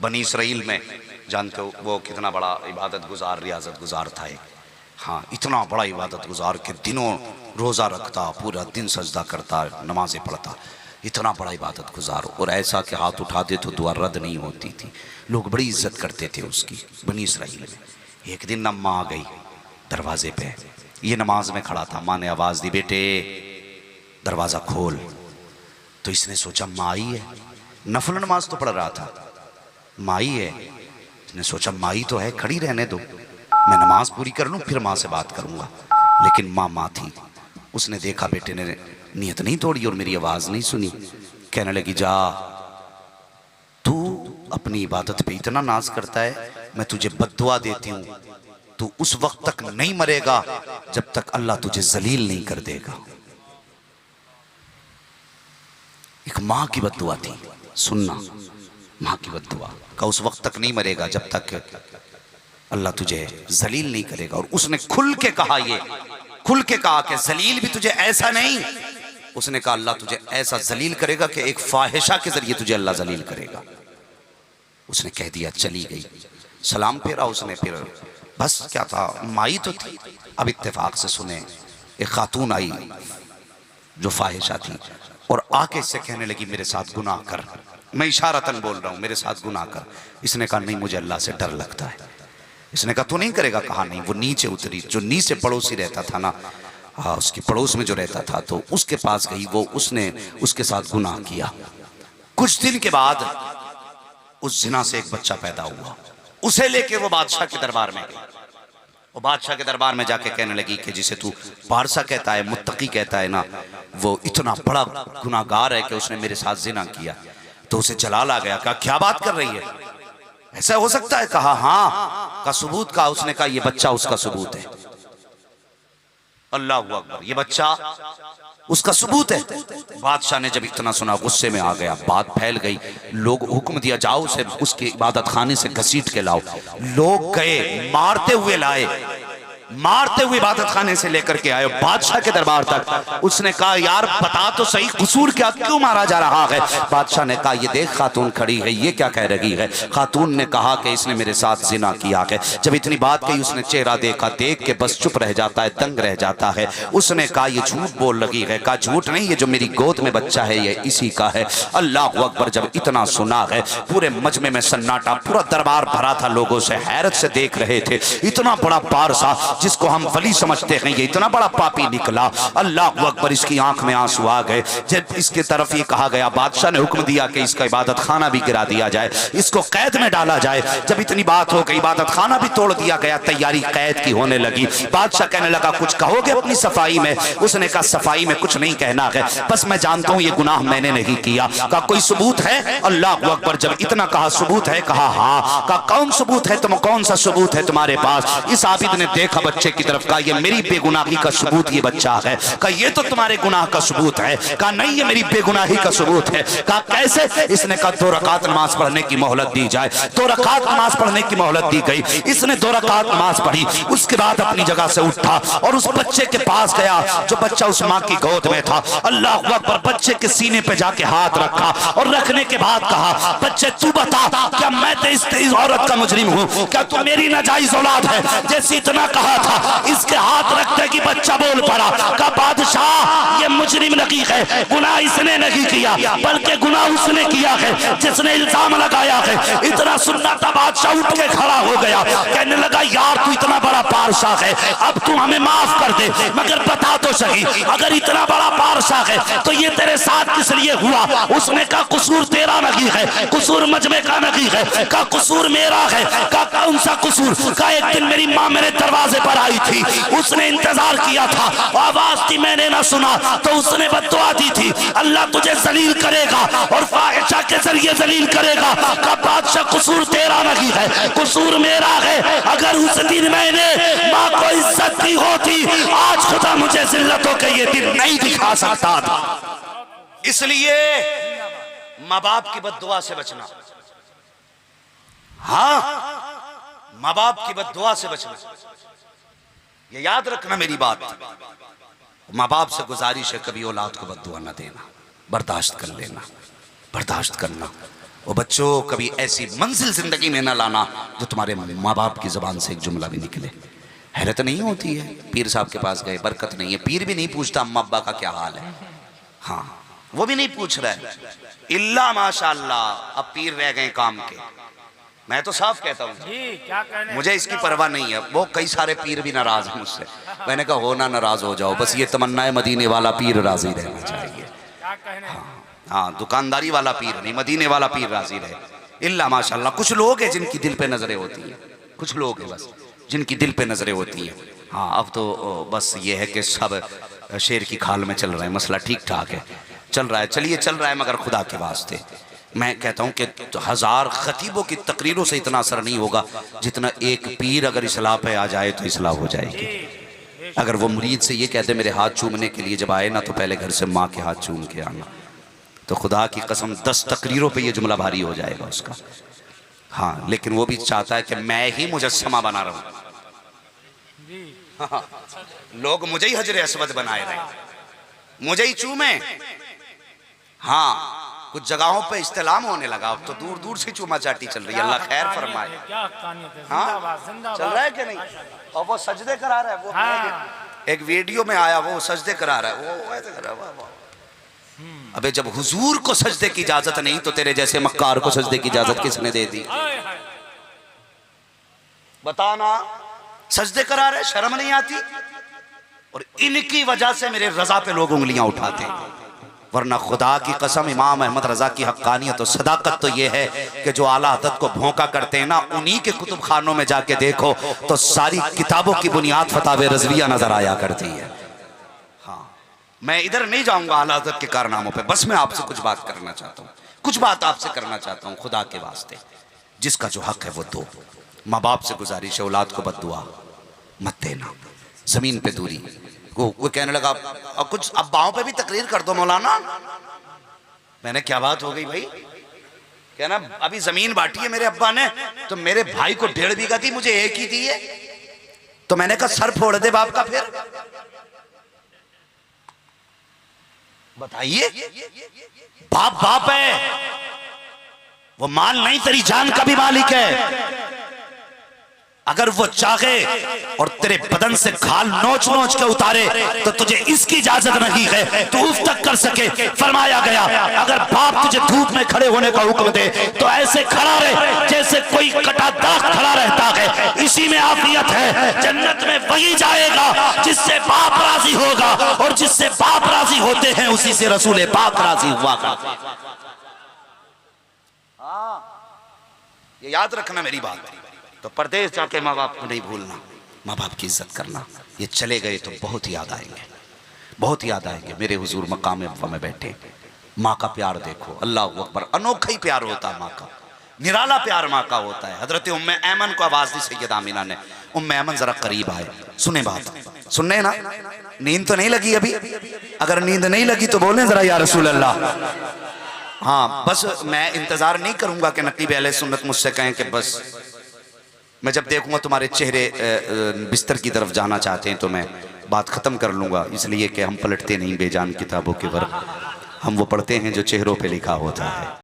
बनी इसराइल में जानते हो वो कितना बड़ा इबादत गुजार रियाजत गुजार था एक। हाँ, इतना बड़ा इबादत गुजार के दिनों रोज़ा रखता, पूरा दिन सजदा करता, नमाजें पढ़ता, इतना बड़ा इबादत गुजार, और ऐसा कि हाथ उठा दे तो दुआ रद्द नहीं होती थी। लोग बड़ी इज्जत करते थे उसकी बनी इसराइल में। एक दिन अम्मा आ गई दरवाजे पे, ये नमाज में खड़ा था, माँ ने आवाज़ दी, बेटे दरवाज़ा खोल। तो इसने सोचा माँ आई है, नफल नमाज तो पढ़ रहा था, माँ ही है। इसने सोचा माँ ही तो है, खड़ी रहने दो, मैं नमाज पूरी कर लूँ फिर माँ से बात करूँगा। लेकिन माँ थी, उसने देखा बेटे ने नियत नहीं तोड़ी और मेरी आवाज़ नहीं सुनी। कहने लगी, जा तू अपनी इबादत पे इतना नाज करता है, मैं तुझे बद्दुआ देती हूँ, तू उस वक्त तक नहीं मरेगा जब तक अल्लाह तुझे जलील नहीं कर देगा। एक माँ की बद्दुआ थी, सुनना, माँ की बद्दुआ का उस वक्त तक नहीं मरेगा जब तक अल्लाह तुझे जलील नहीं करेगा। और उसने खुल के कहा, ये खुल के कहा कि जलील भी तुझे ऐसा नहीं, उसने कहा अल्लाह तुझे ऐसा जलील करेगा कि एक फाहिशा के जरिए तुझे अल्लाह जलील करेगा। उसने कह दिया, चली गई, सलाम फेरा उसने, फिर बस क्या था, माई तो थी। अब इत्तेफाक से सुने, एक खातून आई जो फाहिशा थी और आके इससे कहने लगी, मेरे साथ गुनाह कर, मैं इशारतन बोल रहा हूँ, मेरे साथ गुनाह कर। इसने कहा नहीं, मुझे अल्लाह से डर लगता है। इसने कहा तू नहीं करेगा, कहा नहीं। वो नीचे उतरी, जो नीचे पड़ोसी रहता था ना, हाँ उसकी पड़ोस में जो रहता था, तो उसके पास गई, वो उसने उसके साथ गुनाह किया। कुछ दिन के बाद उस जिना से एक बच्चा पैदा हुआ, उसे लेके वो बादशाह के दरबार में गई। वो बादशाह के दरबार में जाके कहने लगी कि जिसे तू पारसा कहता है, मुत्तकी कहता है ना, वो इतना बड़ा गुनाहगार है कि उसने मेरे साथ जिना किया। तो उसे जलाल आ गया, कहा क्या बात कर रही है, ऐसा हो सकता है? कहा हाँ। का सबूत? कहा, उसने कहा ये बच्चा उसका सबूत है। अल्लाह अकबर, ये बच्चा उसका सबूत है। बादशाह ने जब इतना सुना गुस्से में आ गया, बात फैल गई, लोग हुक्म दिया जाओ उसे उसके इबादत खाने से घसीट के लाओ। लोग गए, मारते हुए लाए, मारते हुए इबादत खाने से लेकर के आए बादशाह के दरबार तक। उसने कहा यार बता तो सही, कसूर क्या, क्यों मारा जा रहा है? बादशाह ने कहा ये देख खातून खड़ी है, ये क्या कह रही है? खातून ने कहा कि इसने मेरे साथ जिना किया है। जब इतनी बात कही, उसने चेहरा देखा, देख के बस चुप रह जाता है, दंग रह जाता है। उसने कहा ये झूठ बोल लगी है। कहा झूठ नहीं, ये जो मेरी गोद में बच्चा है ये इसी का है। अल्लाह अकबर। जब इतना सुना है, पूरे मजमे में सन्नाटा, पूरा दरबार भरा था, लोगों से हैरत से देख रहे थे। इतना बड़ा पारसा जिसको हम वली समझते हैं, ये इतना बड़ा पापी निकला। अल्लाह अकबर। इसकी आंख में आंसू आ गए जब इसके तरफ ये कहा गया, बादशाह ने हुक्म दिया कि इसका इबादत खाना भी गिरा दिया जाए, इसको कैद में डाला जाए। जब इतनी बात हो गई, इबादत खाना भी तोड़ दिया गया, तैयारी कैद की होने लगी। बादशाह कहने लगा कुछ कहोगे अपनी सफाई में? उसने कहा सफाई में कुछ नहीं कहना है, बस मैं जानता हूं ये गुनाह मैंने नहीं किया। कहा कोई सबूत है? अल्लाह अकबर। जब इतना कहा सबूत है? कहा हाँ। कहा कौन सबूत है? तुम कौन सा सबूत है तुम्हारे पास? इस आबिद ने देखा बच्चे की तरफ, कहा ये मेरी बेगुनाही का सबूत ये बच्चा है। कहा ये तो तुम्हारे गुनाह का सबूत है। कहा नहीं, ये मेरी बेगुनाही का सबूत है। कहा कैसे? इसने कहा 2 रकात नमाज पढ़ने की मोहलत दी जाए। 2 रकात नमाज पढ़ने की मोहलत दी गई। इसने 2 रकात नमाज पढ़ी, उसके बाद अपनी जगह से उठा और उस बच्चे के पास गया जो बच्चा उस माँ की गोद में था। अल्लाह अकबर। बच्चे के सीने पे जाके हाथ रखा और रखने के बाद कहा बच्चे तू बता, क्या मैं इस औरत का मुजरिम हूँ? क्या तू मेरी नाजायज औलाद है? जैसे इतना कहा था, इसके हाथ रखते कि बच्चा बोल पड़ा, का बादशाह ये मुजरिम नहीं है, गुनाह इसने नहीं किया बल्कि गुनाह उसने किया है जिसने इल्जाम लगाया है। इतना सुनना था, बादशाह उठ के खड़ा हो गया, कहने लगा यार तू इतना बड़ा पारशाह है, अब तू हमें माफ कर दे, मगर बता तो सही अगर इतना बड़ा पारशाह है तो ये तेरे साथ किस लिए हुआ? उसने कहा कसूर तेरा नहीं है, कसूर मजमे का नहीं है। का कसूर मेरा है। का कौन सा कसूर? का एक दिन मेरी माँ मेरे दरवाजे पर आई थी, उसने इंतजार किया था, आवाज थी मैंने ना सुना, तो उसने बद्दुआ दी थी अल्लाह तुझे जलील करेगा और फाहिशा के जरिए जलील करेगा। का बादशाह कसूर तेरा नहीं है, कसूर मेरा है। अगर उस दिन मैंने माँ को इज्जत दी होती, आज खुदा मुझे जिल्लतों के ये दिन नहीं दिखा सकता था। इसलिए माँ बाप की बद्दुआ से बचना, हाँ माँ बाप की बद्दुआ से बचना, ये याद रखना मेरी बात। माँ बाप से गुजारिश है कभी औलाद को बद्दुआ न देना, बर्दाश्त कर लेना, बर्दाश्त करना। वो बच्चों कभी ऐसी मंजिल जिंदगी में ना लाना जो तुम्हारे माँ बाप की ज़बान से एक जुमला भी निकले। हैरत नहीं होती है, पीर साहब के पास गए, बरकत नहीं है, पीर भी नहीं पूछता अम्मा अब्बा का क्या हाल है, हाँ वो भी नहीं पूछ रहा है, इल्ला माशाअल्लाह अब पीर रह गए काम के। मैं तो साफ कहता हूँ क्या कहने, मुझे इसकी परवाह नहीं है, वो कई सारे पीर भी नाराज हैं मुझसे, मैंने कहा हो ना नाराज हो जाओ, बस ये तमन्ना है मदीने वाला पीर राजी रहना चाहिए। क्या कहने, हाँ दुकानदारी वाला पीर नहीं, मदीने वाला पीर राजी रहे। इल्ला माशाअल्लाह कुछ लोग हैं जिनकी दिल पे नजरें होती हैं, कुछ लोग हैं बस जिनकी दिल पे नजरें होती हैं। हाँ अब तो बस ये है कि सब शेर की खाल में चल रहे हैं, मसला ठीक ठाक है, चल रहा है, चलिए चल रहा है, मगर खुदा के वास्ते मैं कहता हूँ कि 1000 खतीबों की तकरीरों से इतना असर नहीं होगा जितना एक पीर अगर इस्लाह पे आ जाए तो इस्लाह हो जाएगी। अगर वो मुरीद से ये कहते मेरे हाथ चूमने के लिए जब आए ना तो पहले घर से माँ के हाथ चूम के आना, तो खुदा की कसम 10 तकरीरों पे ये जुमला भारी हो जाएगा उसका। हाँ लेकिन वो भी चाहता है कि मैं ही मुजस्समा बना रहा हूँ, हाँ, लोग मुझे ही हजर असवद बनाए रहे, मुझे ही चूमे। हाँ कुछ जगहों पे इस्तेलाम होने लगा, अब तो दूर दूर से चूमा चाटी चल रही है, अल्लाह खैर फरमाए। हाँ चल रहा है कि नहीं, और वो सजदे करा रहा है, वो एक वीडियो में आया वो सजदे करा रहा है, वो ऐसे कर रहा है। अबे जब हुजूर को सजदे की इजाजत नहीं तो तेरे जैसे मक्कार को सजदे की इजाजत किसने दे दी? बताना, सजदे करा रहे, शर्म नहीं आती? और इनकी वजह से मेरे रजा पे लोग उंगलियां उठाते हैं, वरना खुदा की कसम इमाम अहमद रजा की हक्कानियत और सदाकत तो ये है कि जो आला हज़रत को भोंका करते हैं ना, उन्हीं के कुतुब खानों में जाके देखो तो सारी किताबों की बुनियाद फतावे रज़विया नजर आया करती है। हाँ मैं इधर नहीं जाऊंगा आला हज़रत के कारनामों पे, बस मैं आपसे कुछ बात करना चाहता हूँ, कुछ बात आपसे करना चाहता हूँ खुदा के वास्ते। जिसका जो हक है वो दो, माँ बाप से गुजारिश है औलाद को बद्दुआ मत देना, जमीन पे दूरी। वो कहने लगा अब कुछ अब्बाओं पे भी तकरीर कर दो मौलाना। मैंने क्या बात हो गई भाई, कहना अभी जमीन बांटी है मेरे अब्बा ने, तो मेरे भाई को 1.5 बीघा थी, मुझे 1 ही दी है, तो मैंने कहा सर फोड़ दे बाप का। फिर बताइए, बाप बाप है, वो माल नहीं तेरी जान का भी मालिक है। अगर वो चाहे और तेरे बदन से खाल नोच नोच के उतारे तो तुझे इसकी इजाजत नहीं है तो उफ तक कर सके। फरमाया गया अगर बाप तुझे धूप में खड़े होने का हुक्म दे तो ऐसे खड़ा रहे जैसे कोई कटा दरख्त खड़ा रहता है। इसी में आफियत है, जन्नत में वही जाएगा जिससे बाप राजी होगा, और जिससे बाप राजी होते हैं उसी से रसूल पाक राजी हुआ करते। ये याद रखना मेरी बात। तो परदेश जाके माँ बाप को नहीं भूलना, माँ बाप की इज्जत करना। ये चले गए तो बहुत याद आएंगे, बहुत याद आएंगे। मेरे हुजूर मकाम अब्बा में बैठे, माँ का प्यार देखो, अल्लाह अकबर, अनोखा ही प्यार होता है माँ का, निराला प्यार माँ का होता है। हजरत उम्मे ऐमन को आवाज दी सैयदा आमिना ने, उम्मे ऐमन जरा करीब आए, सुने बात, सुनने ना, नींद तो नहीं लगी अभी? अगर नींद नहीं लगी तो बोले जरा या रसूल अल्लाह। हाँ बस मैं इंतजार नहीं करूंगा कि नकीब अहले सुन्नत मुझसे कहें कि बस मैं जब देखूंगा तुम्हारे चेहरे बिस्तर की तरफ जाना चाहते हैं तो मैं बात ख़त्म कर लूँगा, इसलिए कि हम पलटते नहीं बेजान किताबों के वर्क, हम वो पढ़ते हैं जो चेहरों पे लिखा होता है।